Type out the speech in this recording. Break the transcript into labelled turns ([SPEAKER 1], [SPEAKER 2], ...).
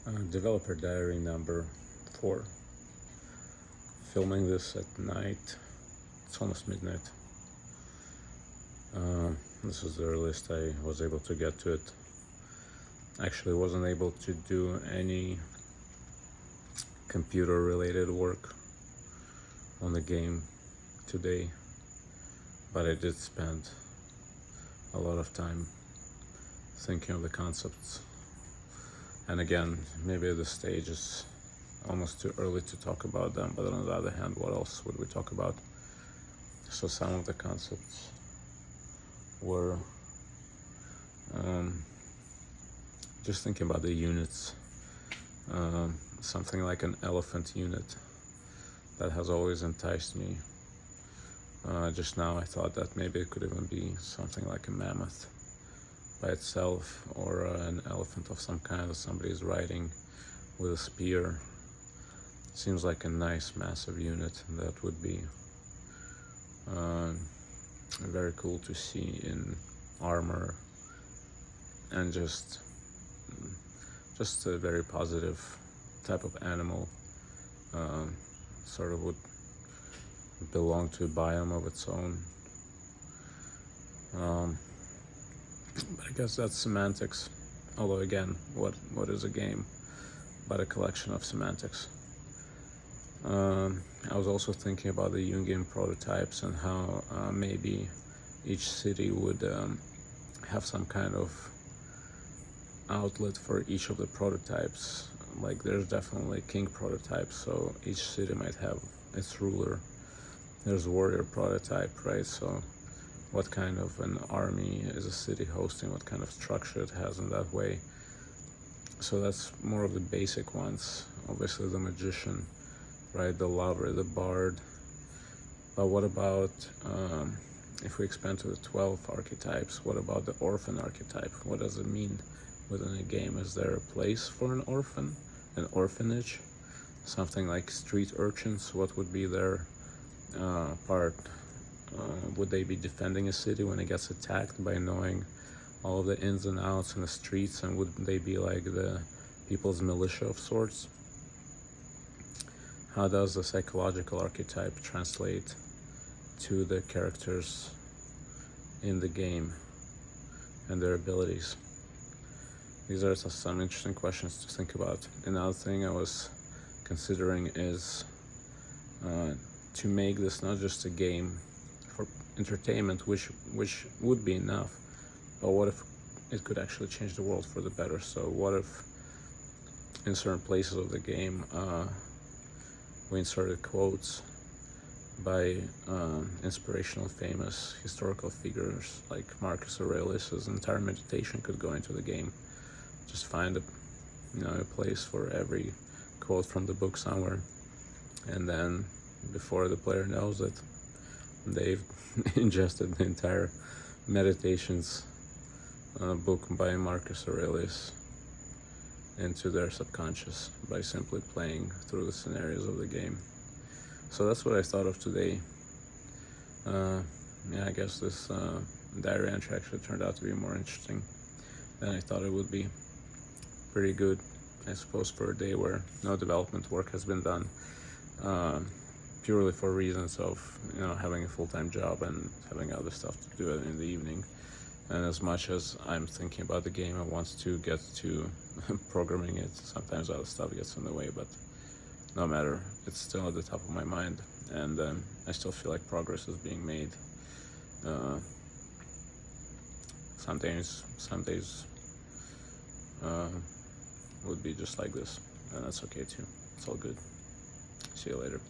[SPEAKER 1] Developer diary number 4. Filming this at night. It's almost midnight. This is the earliest I was able to get to it. Actually wasn't able to do any computer related work on the game today, but I did spend a lot of time thinking of the concepts. And again, maybe at this stage is almost too early to talk about them, but on the other hand, what else would we talk about? So some of the concepts were just thinking about the units. Something like an elephant unit that has always enticed me. Just now I thought that maybe it could even be something like a mammoth by itself, or an elephant of some kind that somebody's riding with a spear. Seems like a nice massive unit that would be very cool to see in armor, and just a very positive type of animal. Sort of would belong to a biome of its own. But I guess that's semantics. Although again, what is a game but a collection of semantics? I was also thinking about the jungian prototypes and how maybe each city would have some kind of outlet for each of the prototypes. Like there's definitely king prototypes, so each city might have its ruler. There's warrior prototype, right? So what kind of an army is a city hosting, what kind of structure it has in that way. So that's more of the basic ones. Obviously the magician, right? The lover, the bard. But what about, if we expand to the 12 archetypes, what about the orphan archetype? What does it mean within a game? Is there a place for an orphan, an orphanage? Something like street urchins, what would be their part? Would they be defending a city when it gets attacked by knowing all of the ins and outs in the streets, and would they be like the people's militia of sorts? How does the psychological archetype translate to the characters in the game and their abilities? These are some interesting questions to think about. Another thing I was considering is to make this not just a game for entertainment, which would be enough, but what if it could actually change the world for the better? So what if in certain places of the game we inserted quotes by inspirational famous historical figures like Marcus Aurelius? His entire meditation could go into the game. Just find a place for every quote from the book somewhere, and then before the player knows it, they've ingested the entire meditations book by Marcus Aurelius into their subconscious by simply playing through the scenarios of the game. So that's what I thought of today. I guess this diary entry actually turned out to be more interesting than I thought it would be. Pretty good, I suppose, for a day where no development work has been done, purely for reasons of having a full-time job and having other stuff to do in the evening. And as much as I'm thinking about the game, I want to get to programming it. Sometimes other stuff gets in the way, but no matter, it's still at the top of my mind, and I still feel like progress is being made. Some days would be just like this, and that's okay too. It's all good. See you later.